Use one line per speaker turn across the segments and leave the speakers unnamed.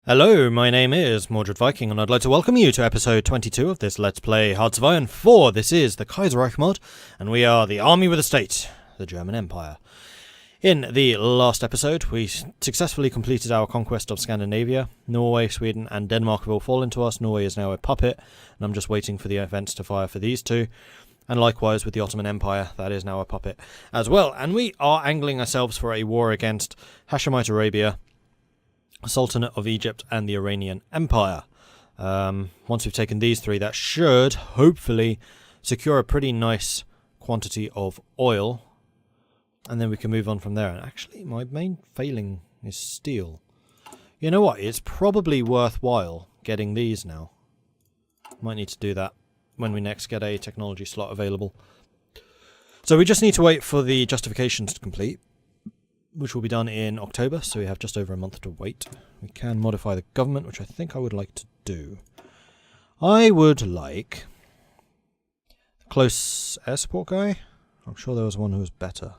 Hello, my name is Mordred Viking, and I'd like to welcome you to episode 22 of this Let's Play Hearts of Iron 4. This is the Kaiserreich mod, and we are the army with a state, the German Empire. In the last episode, we successfully completed our conquest of Scandinavia. Norway, Sweden, and Denmark have all fallen to us. Norway is now a puppet, and I'm just waiting for the events to fire for these two. And likewise with the Ottoman Empire, that is now a puppet as well. And we are angling ourselves for a war against Hashemite Arabia, Sultanate of Egypt, and the Iranian Empire. Once we've taken these three, that should hopefully secure a pretty nice quantity of oil, and then we can move on from there. And actually, my main failing is steel. You know what? It's probably worthwhile getting these now. Might need to do that when we next get a technology slot available. So we just need to wait for the justifications to complete, which will be done in October, so we have just over a month to wait. We can modify the government, which I think I would like to do. I would like the close air support guy. I'm sure there was one who was better.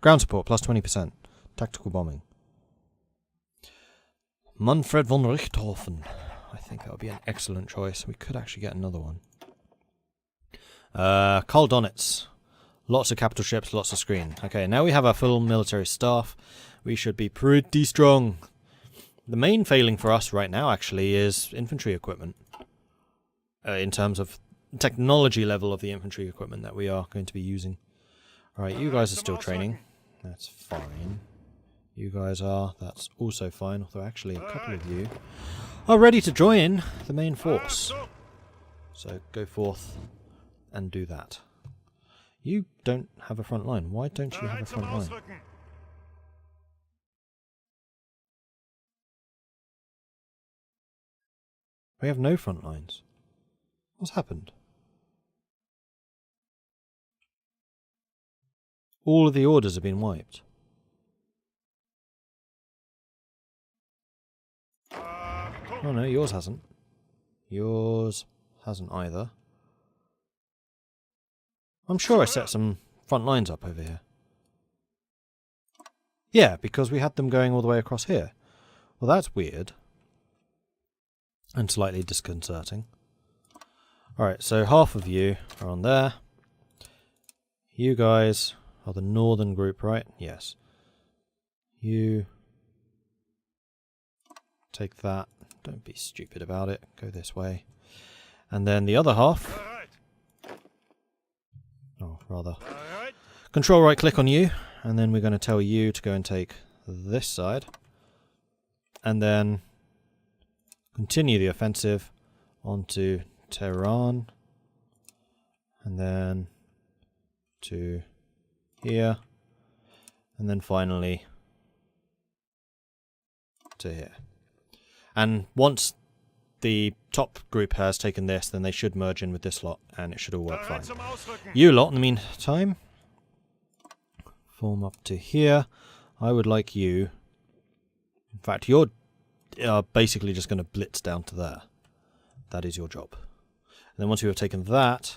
Ground support, plus 20%. Tactical bombing. Manfred von Richthofen. I think that would be an excellent choice. We could actually get another one. Karl Donitz. Lots of capital ships, lots of screen. Okay, now we have our full military staff. We should be pretty strong. The main failing for us right now, actually, is infantry equipment. In terms of technology level of the infantry equipment that we are going to be using. Alright, you guys are still training. That's fine. You guys are. That's also fine. Although, actually, a couple of you are ready to join the main force. So, go forth and do that. You don't have a front line. Why don't you have a front line? We have no front lines. What's happened? All of the orders have been wiped. Oh no, yours hasn't. Yours hasn't either. I'm sure I set some front lines up over here. Yeah, because we had them going all the way across here. Well, that's weird. And slightly disconcerting. Alright, so half of you are on there. You guys are the northern group, right? Yes. You take that. Don't be stupid about it. Go this way. And then the other half... Oh, rather. Control right click on you, and then we're going to tell you to go and take this side. And then continue the offensive onto Tehran. And then to here. And then finally to here. And once the top group has taken this, then they should merge in with this lot, and it should all work fine. You lot, in the meantime, form up to here. I would like you... In fact, you're basically just going to blitz down to there. That is your job. And then once you have taken that,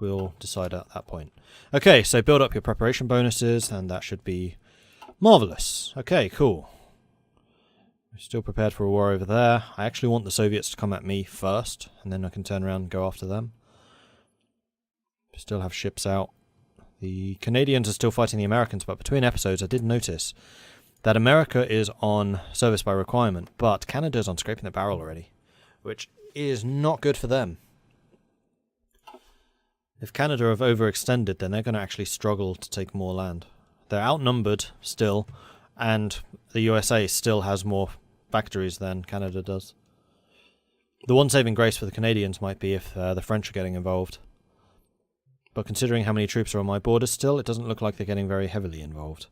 we'll decide at that point. Okay, so build up your preparation bonuses, and that should be marvellous. Okay, cool. We're still prepared for a war over there. I actually want the Soviets to come at me first, and then I can turn around and go after them. We still have ships out. The Canadians are still fighting the Americans, but between episodes I did notice that America is on service by requirement, but Canada's on scraping the barrel already, which is not good for them. If Canada have overextended, then they're going to actually struggle to take more land. They're outnumbered still, and the USA still has more factories than Canada does. The one saving grace for the Canadians might be if the French are getting involved. But considering how many troops are on my borders still, it doesn't look like they're getting very heavily involved.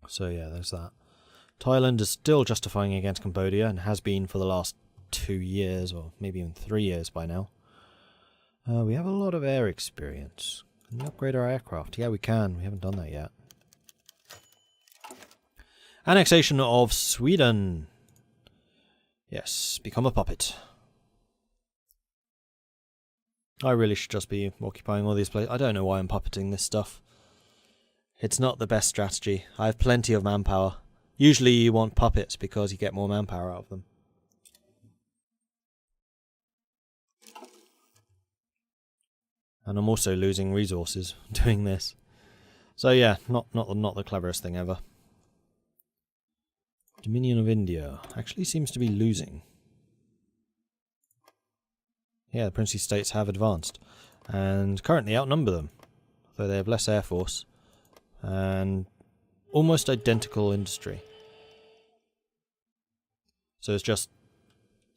So yeah, there's that. Thailand is still justifying against Cambodia, and has been for the last 2 years, or maybe even 3 years by now. We have a lot of air experience. Can we upgrade our aircraft? Yeah, we can. We haven't done that yet. Annexation of Sweden. Yes, become a puppet. I really should just be occupying all these places. I don't know why I'm puppeting this stuff. It's not the best strategy. I have plenty of manpower. Usually you want puppets because you get more manpower out of them. And I'm also losing resources doing this. So yeah, not the cleverest thing ever. Dominion of India actually seems to be losing. Yeah, the princely states have advanced and currently outnumber them, though they have less air force and almost identical industry. So it's just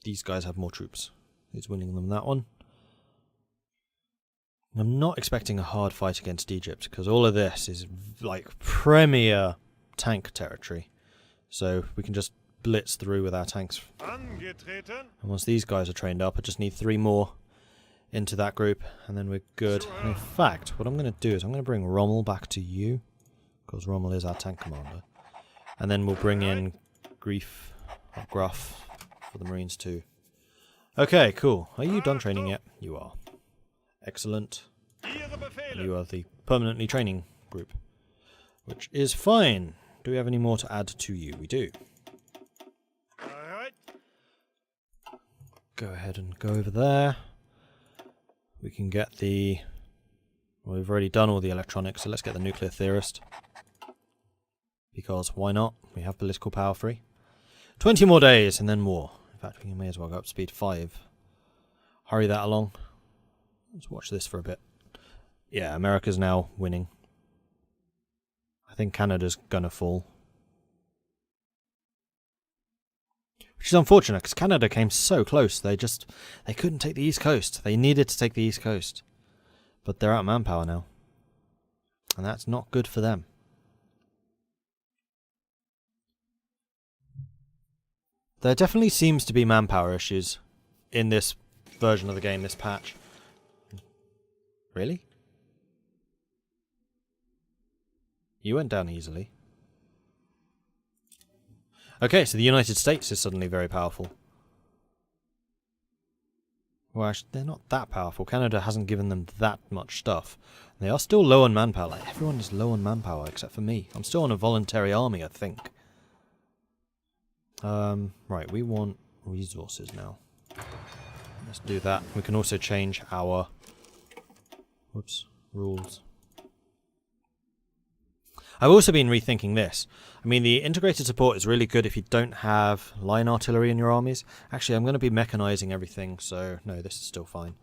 these guys have more troops. Who's winning them that one? I'm not expecting a hard fight against Egypt because all of this is like premier tank territory. So we can just blitz through with our tanks. And once these guys are trained up, I just need 3 more into that group and then we're good. And in fact, what I'm going to do is I'm going to bring Rommel back to you because Rommel is our tank commander. And then we'll bring in Gruff for the Marines too. Okay, cool. Are you done training yet? You are. Excellent. And you are the permanently training group, which is fine. Do we have any more to add to you? We do. Go ahead and go over there. We can get the... Well, we've already done all the electronics, so let's get the nuclear theorist. Because why not? We have political power free. 20 more days and then war. In fact, we may as well go up to speed 5. Hurry that along. Let's watch this for a bit. Yeah, America's now winning. I think Canada's gonna fall. Which is unfortunate, because Canada came so close. They couldn't take the East Coast. They needed to take the East Coast. But they're out of manpower now. And that's not good for them. There definitely seems to be manpower issues in this version of the game, this patch. Really? You went down easily. Okay, so the United States is suddenly very powerful. Well, actually, they're not that powerful. Canada hasn't given them that much stuff. They are still low on manpower. Like, everyone is low on manpower except for me. I'm still on a voluntary army, I think. Right, we want resources now. Let's do that. We can also change our... Whoops, rules. I've also been rethinking this. I mean, the integrated support is really good if you don't have line artillery in your armies. Actually, I'm going to be mechanizing everything, so no, this is still fine.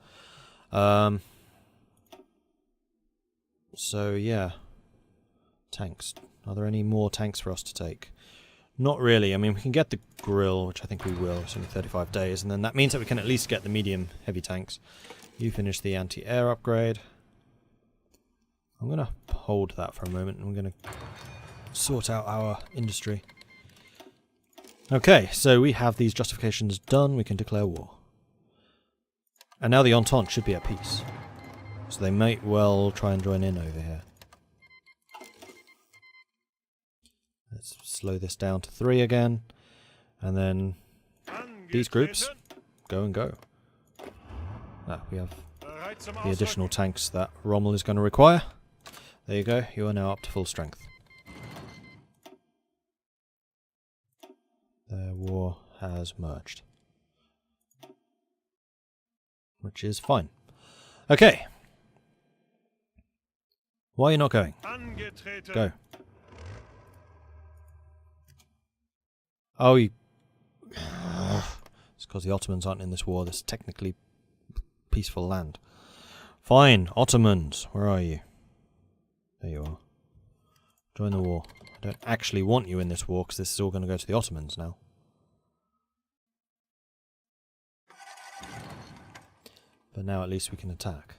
So, yeah. Tanks. Are there any more tanks for us to take? Not really. I mean, we can get the grill, which I think we will. It's only 35 days, and then that means that we can at least get the medium heavy tanks. You finish the anti-air upgrade. I'm going to hold that for a moment, and we're going to sort out our industry. Okay, so we have these justifications done. We can declare war. And now the Entente should be at peace. So they might well try and join in over here. Let's slow this down to 3 again. And then these groups go and go. We have the additional tanks that Rommel is going to require. There you go, you are now up to full strength. Their war has merged. Which is fine. Okay. Why are you not going? Go. Oh, you... It's because the Ottomans aren't in this war. This is technically peaceful land. Fine, Ottomans, where are you? There you are. Join the war. I don't actually want you in this war because this is all going to go to the Ottomans now. But now at least we can attack.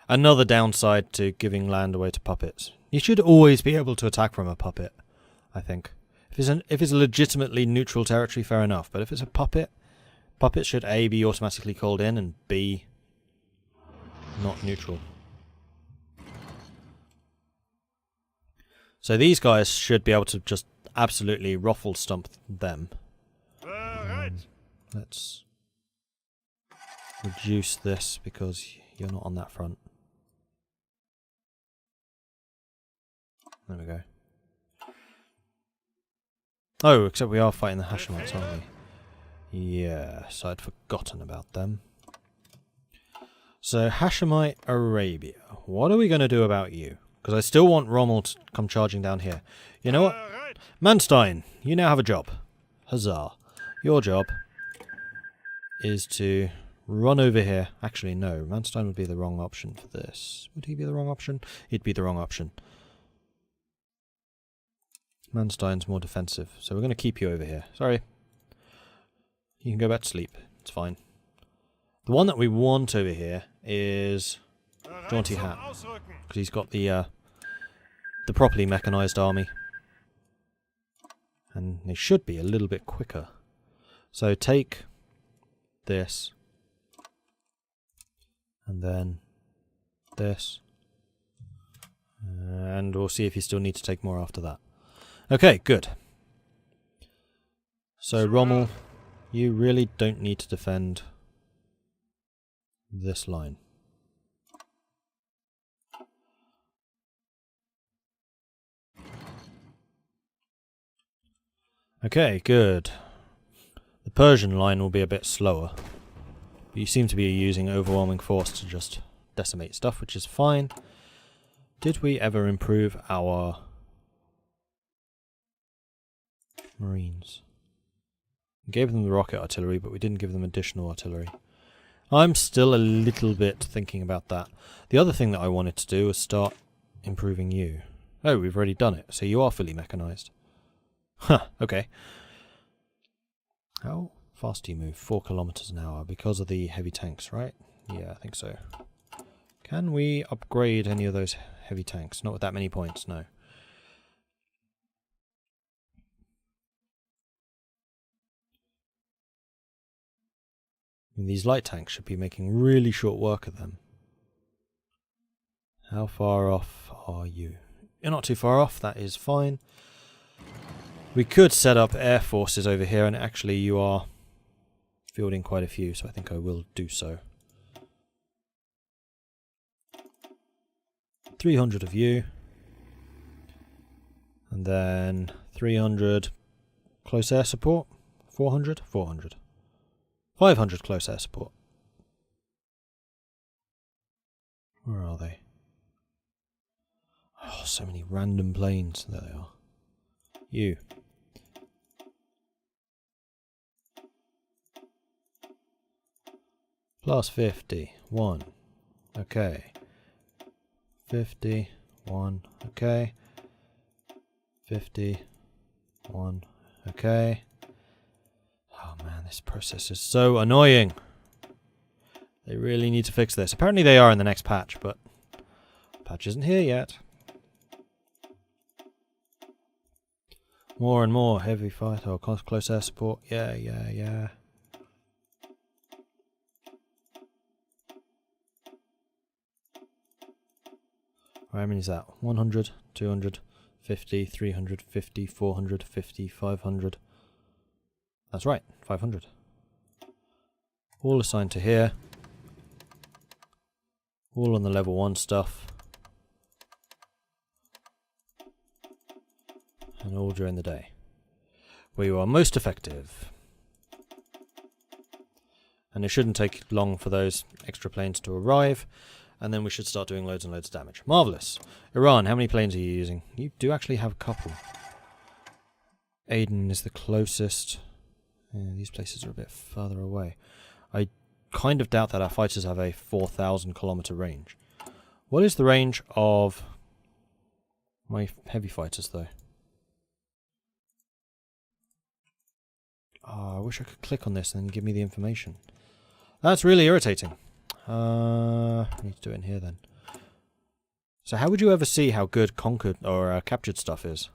Another downside to giving land away to puppets. You should always be able to attack from a puppet, I think. If it's a legitimately neutral territory, fair enough. But if it's a puppet, puppets should A, be automatically called in, and B, not neutral. So these guys should be able to just absolutely ruffle stump them. Let's reduce this because you're not on that front. There we go. Oh, except we are fighting the Hashemites, aren't we? Yes, I'd forgotten about them. So, Hashemite Arabia. What are we going to do about you? Because I still want Rommel to come charging down here. You know what? Manstein, you now have a job. Huzzah. Your job is to run over here. Actually, no. Manstein would be the wrong option for this. Would he be the wrong option? He'd be the wrong option. Manstein's more defensive, so we're going to keep you over here. Sorry. You can go back to sleep. It's fine. The one that we want over here is Jaunty Hat, because he's got the properly mechanized army. And they should be a little bit quicker. So take this. And then this. And we'll see if you still need to take more after that. Okay, good. So Rommel, you really don't need to defend this line. Okay, good. The Persian line will be a bit slower. But you seem to be using overwhelming force to just decimate stuff, which is fine. Did we ever improve our Marines? We gave them the rocket artillery, but we didn't give them additional artillery. I'm still a little bit thinking about that. The other thing that I wanted to do was start improving you. Oh, we've already done it, so you are fully mechanized. Huh, okay. How fast do you move? 4 kilometers an hour because of the heavy tanks, right? Yeah, I think so. Can we upgrade any of those heavy tanks? Not with that many points, no. These light tanks should be making really short work of them. How far off are you? You're not too far off, that is fine. We could set up air forces over here, and actually you are fielding quite a few, so I think I will do so. 300 of you. And then 300 close air support. 400? 400. 500 close air support. Where are they? Oh, so many random planes. There they are. You. Plus 50. 1. Okay. 50. 1. Okay. 50. 1. Okay. Oh man, this process is so annoying. They really need to fix this. Apparently they are in the next patch, but the patch isn't here yet. More and more heavy fight or close air support. Yeah, yeah, yeah. How many is that? 100, 200, 50, 350, 450, 500. That's right, 500. All assigned to here. All on the level 1 stuff. And all during the day, where you are most effective. And it shouldn't take long for those extra planes to arrive, and then we should start doing loads and loads of damage. Marvellous. Iran, how many planes are you using? You do actually have a couple. Aden is the closest. Yeah, these places are a bit further away. I kind of doubt that our fighters have a 4,000 kilometer range. What is the range of my heavy fighters, though? Oh, I wish I could click on this and then give me the information. That's really irritating. I need to do it in here then. So how would you ever see how good conquered or captured stuff is?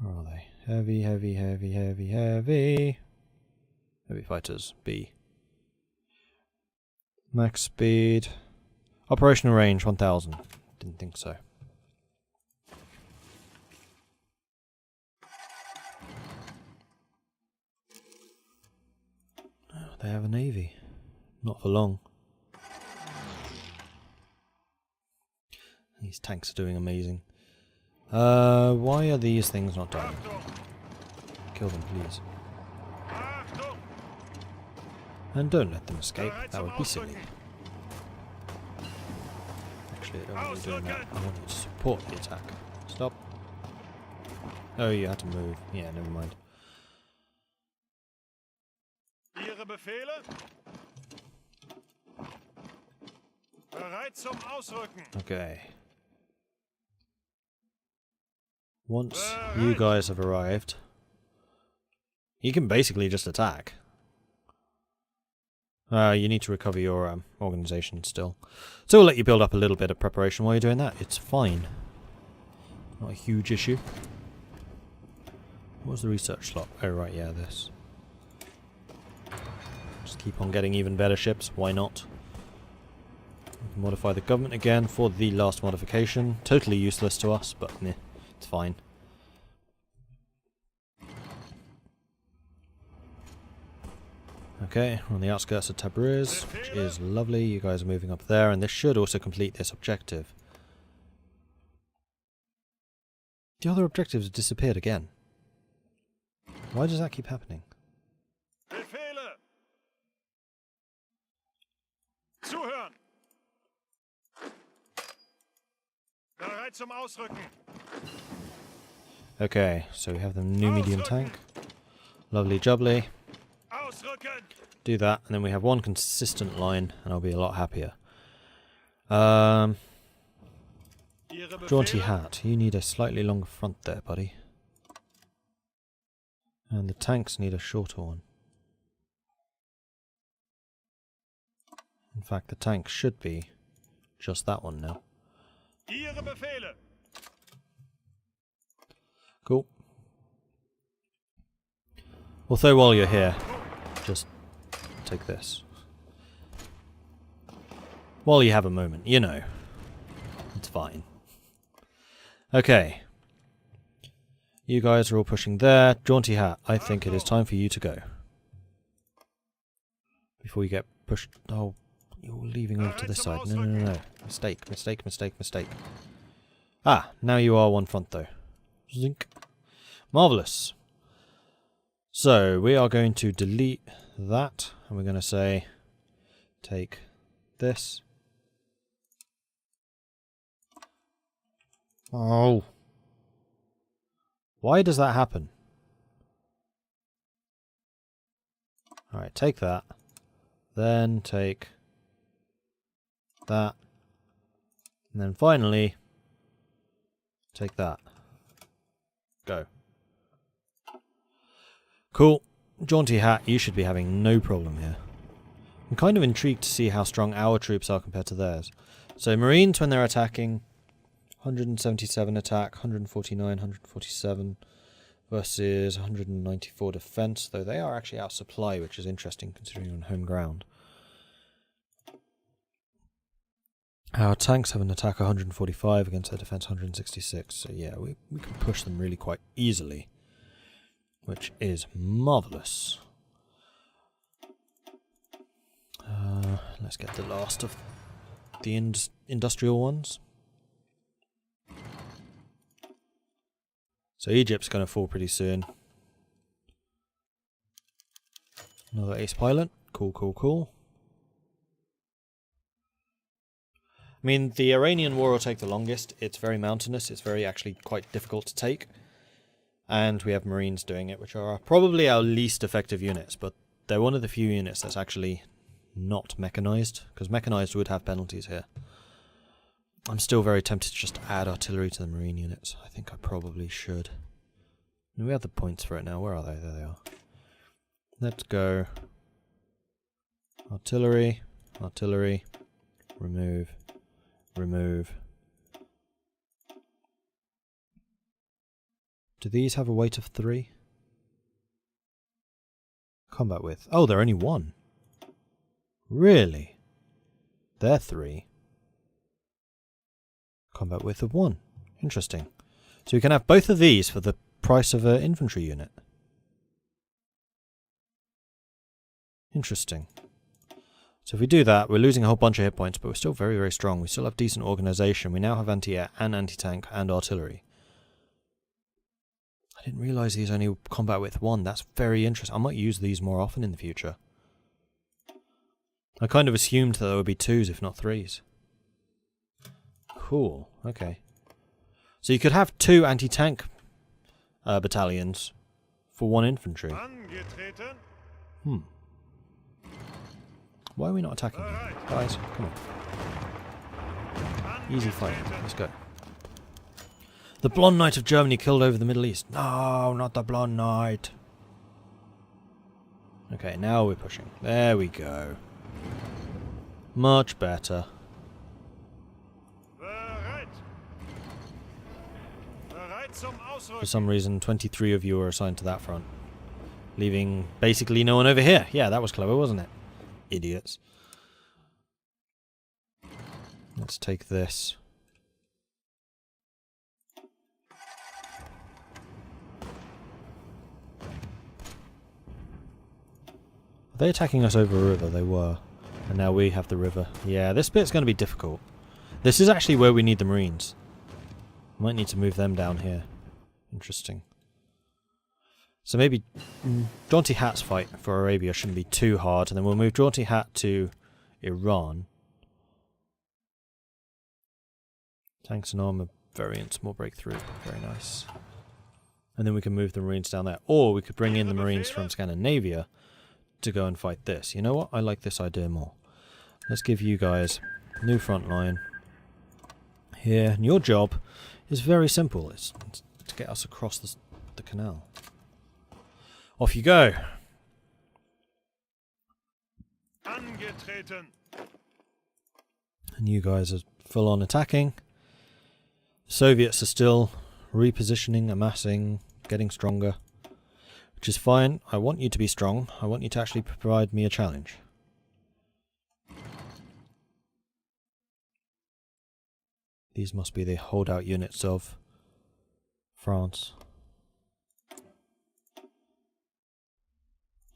Where are they? Heavy, heavy, heavy, heavy, heavy. Heavy fighters, B. Max speed. Operational range, 1000. Didn't think so. Oh, they have a navy. Not for long. These tanks are doing amazing. Why are these things not dying? Kill them, please. And don't let them escape. That would be silly. Actually, I don't want you doing that. I want you to support the attack. Stop. Oh, you had to move. Yeah, never mind.
Ihre Befehle? Bereit zum Ausrücken.
Okay. Once you guys have arrived, you can basically just attack. You need to recover your organization still. So we'll let you build up a little bit of preparation while you're doing that. It's fine. Not a huge issue. What was the research slot? Oh right, yeah, this. Just keep on getting even better ships, why not? We can modify the government again for the last modification. Totally useless to us, but meh, it's fine. Okay, we're on the outskirts of Tabriz, which is lovely. You guys are moving up there, and this should also complete this objective. The other objectives have disappeared again. Why does that keep happening?
Befehle! Zuhören! Bereit zum Ausrücken.
Okay, so we have the new medium tank. Lovely jubbly.
Ausrücken!
Do that, and then we have one consistent line, and I'll be a lot happier. Jaunty hat, you need a slightly longer front there, buddy. And the tanks need a shorter one. In fact, the tank should be just that one now.
Ihre Befehle!
Cool. Although while you're here, just take this. While you have a moment, you know. It's fine. Okay. You guys are all pushing there. Jaunty hat, I think it is time for you to go. Before you get pushed... Oh, you're leaving over to this side. No, no, no, no. Mistake, mistake, mistake, mistake. Ah, now you are one front though. Zink. Marvellous. So, we are going to delete that, and we're going to say, take this. Oh. Why does that happen? Alright, take that. Then take that. And then finally, take that. Go. Cool. Jaunty hat, you should be having no problem here. I'm kind of intrigued to see how strong our troops are compared to theirs. So Marines, when they're attacking, 177 attack, 149, 147 versus 194 defense, though they are actually out of supply, which is interesting considering on home ground. Our tanks have an attack 145 against their defense 166, so yeah, we can push them really quite easily, which is marvellous. Let's get the last of the industrial ones. So Egypt's going to fall pretty soon. Another ace pilot. Cool, cool, cool. I mean, the Iranian war will take the longest. It's very mountainous. It's very actually quite difficult to take. And we have Marines doing it, which are probably our least effective units. But they're one of the few units that's actually not mechanized, because mechanized would have penalties here. I'm still very tempted to just add artillery to the Marine units. I think I probably should. We have the points for it now. Where are they? There they are. Let's go. Artillery. Artillery. Remove. Remove. Do these have a weight of 3? Combat width. Oh, they're only 1. Really? They're 3. Combat width of 1. Interesting. So we can have both of these for the price of an infantry unit. Interesting. So if we do that, we're losing a whole bunch of hit points, but we're still very, very strong. We still have decent organisation. We now have anti-air and anti-tank and artillery. I didn't realise these only combat with 1. That's very interesting. I might use these more often in the future. I kind of assumed that there would be 2s, if not 3s. Cool. Okay. So you could have 2 anti-tank battalions for 1 infantry.
Angetreten.
Why are we not attacking here? Guys, come on. Easy fight. Let's go. The Blonde Knight of Germany killed over the Middle East. No, not the Blonde Knight. Okay, now we're pushing. There we go. Much better.
Bereit. Bereit zum Ausrücken.
For some reason, 23 of you are assigned to that front. Leaving basically no one over here. Yeah, that was clever, wasn't it? Idiots. Let's take this. Are they attacking us over a river? They were. And now we have the river. Yeah, this bit's going to be difficult. This is actually where we need the Marines. Might need to move them down here. Interesting. So maybe Jaunty Hat's fight for Arabia shouldn't be too hard, and then we'll move Jaunty Hat to Iran. Tanks and armour variants, more breakthrough. Very nice. And then we can move the Marines down there. Or we could bring in the Marines from Scandinavia to go and fight this. You know what? I like this idea more. Let's give you guys new front line here. And your job is very simple. It's to get us across the canal. Off you go.
Angetreten.
And you guys are full on attacking. The Soviets are still repositioning, amassing, getting stronger. Which is fine. I want you to be strong. I want you to actually provide me a challenge. These must be the holdout units of France.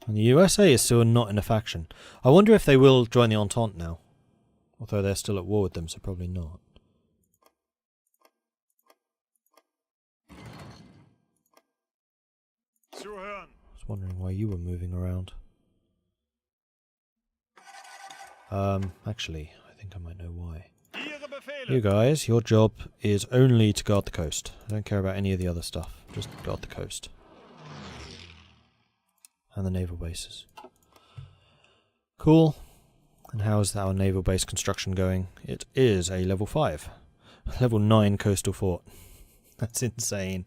And the USA is still not in a faction. I wonder if they will join the Entente now. Although they're still at war with them, so probably not.
Zuhören.
I was wondering why you were moving around. Actually, I think I might know why.
Ihre Befehle.
You guys, your job is only to guard the coast. I don't care about any of the other stuff. Just guard the coast. And the naval bases. Cool. And how is our naval base construction going? It is a level 5. Level 9 coastal fort. That's insane.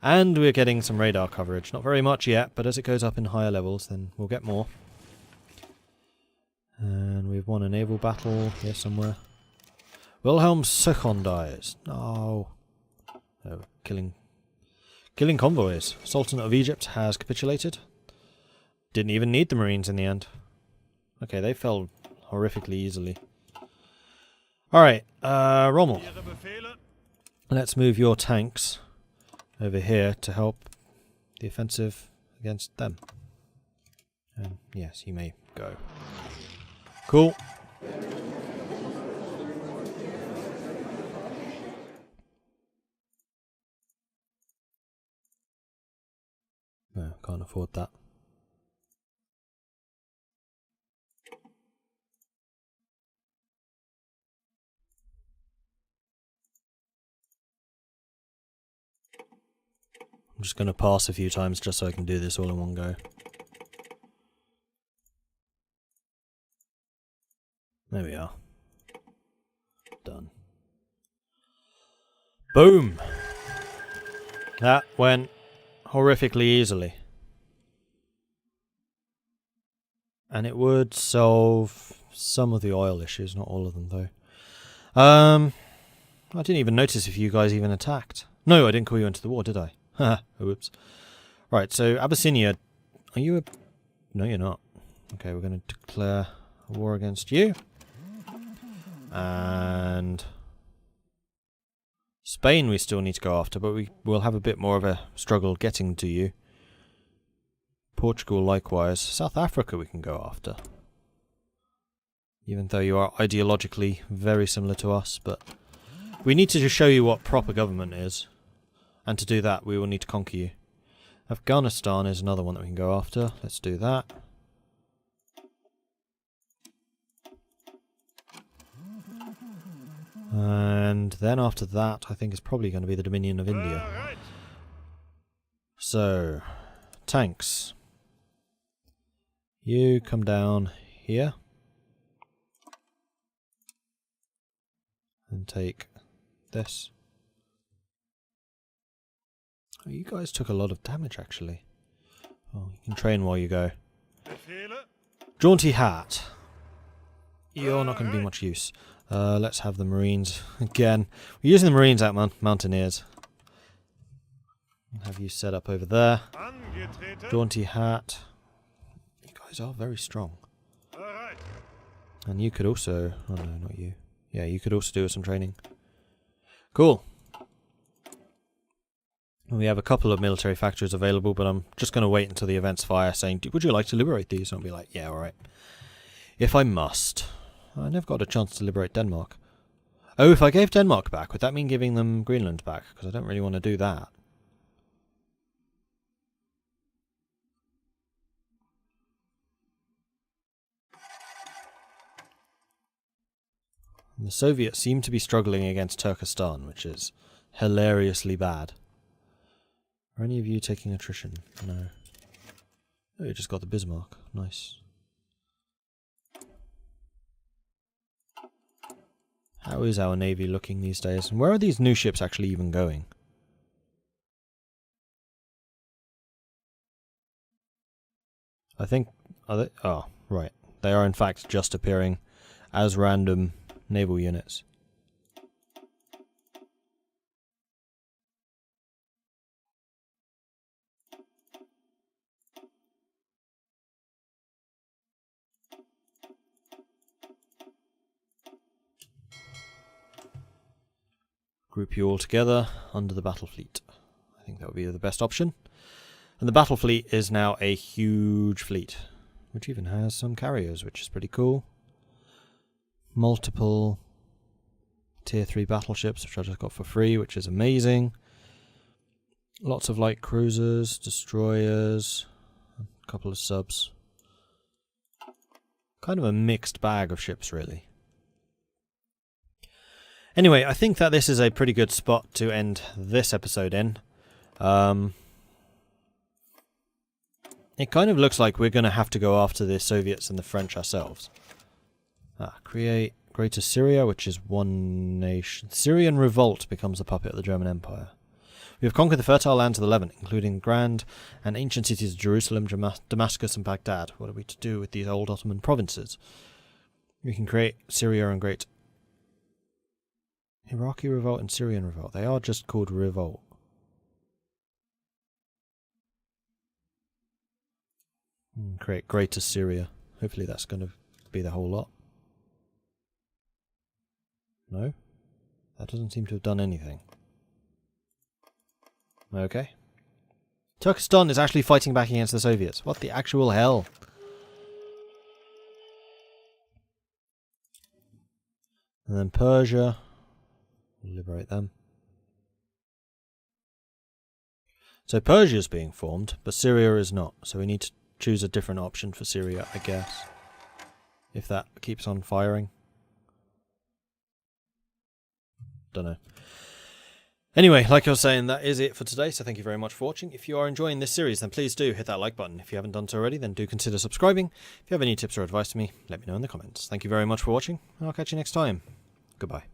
And we're getting some radar coverage. Not very much yet, but as it goes up in higher levels, then we'll get more. And we've won a naval battle here somewhere. Wilhelm II dies. No. Oh, killing convoys. Sultan of Egypt has capitulated. Didn't even need the Marines in the end. Okay, they fell horrifically easily. Alright, Rommel.
Ihre Befehle.
Let's move your tanks over here to help the offensive against them. Yes, you may go. Cool. No, can't afford that. I'm just going to pass a few times just so I can do this all in one go. There we are. Done. Boom! That went horrifically easily. And it would solve some of the oil issues, not all of them though. I didn't even notice if you guys even attacked. No, I didn't call you into the war, did I? Haha, whoops. Right, so Abyssinia, are you a... No, you're not. Okay, we're going to declare a war against you. And... Spain we still need to go after, but we'll have a bit more of a struggle getting to you. Portugal likewise. South Africa we can go after. Even though you are ideologically very similar to us, but we need to just show you what proper government is. And to do that, we will need to conquer you. Afghanistan is another one that we can go after. Let's do that. And then after that, I think it's probably going to be the Dominion of India.
Bereit.
So, tanks. You come down here. And take this. Oh, you guys took a lot of damage, actually. Oh, you can train while you go.
Befehle.
Jaunty hat. You're not going to be much use. Let's have the Marines again. We're using the Marines out Mountaineers. I'll have you set up over there.
Angetreten.
Jaunty hat. You guys are very strong.
Bereit.
And you could also... Oh no, not you. Yeah, you could also do some training. Cool. We have a couple of military factories available, but I'm just going to wait until the events fire saying, would you like to liberate these? And I'll be like, yeah, alright. If I must. I never got a chance to liberate Denmark. Oh, if I gave Denmark back, would that mean giving them Greenland back? Because I don't really want to do that. The Soviets seem to be struggling against Turkestan, which is hilariously bad. Are any of you taking attrition? No. Oh, you just got the Bismarck. Nice. How is our navy looking these days? And where are these new ships actually even going? I think... Are they? Oh, right. They are in fact just appearing as random naval units. Group you all together under the battle fleet. I think that would be the best option. And the battle fleet is now a huge fleet, which even has some carriers, which is pretty cool. Multiple tier 3 battleships, which I just got for free, which is amazing. Lots of light cruisers, destroyers, a couple of subs. Kind of a mixed bag of ships, really. Anyway, I think that this is a pretty good spot to end this episode in. It kind of looks like we're going to have to go after the Soviets and the French ourselves. Create Greater Syria, which is one nation. Syrian revolt becomes a puppet of the German Empire. We have conquered the fertile lands of the Levant, including the grand and ancient cities of Jerusalem, Damascus and Baghdad. What are we to do with these old Ottoman provinces? We can create Syria and Great Iraqi revolt and Syrian revolt. They are just called revolt. Create Greater Syria. Hopefully that's going to be the whole lot. No? That doesn't seem to have done anything. Okay. Turkestan is actually fighting back against the Soviets. What the actual hell? And then Persia. We'll liberate them. So Persia is being formed, but Syria is not. So we need to choose a different option for Syria, I guess. If that keeps on firing. Don't know. Anyway, like I was saying, that is it for today, so thank you very much for watching. If you are enjoying this series, then please do hit that like button. If you haven't done so already, then do consider subscribing. If you have any tips or advice for me, let me know in the comments. Thank you very much for watching, and I'll catch you next time. Goodbye.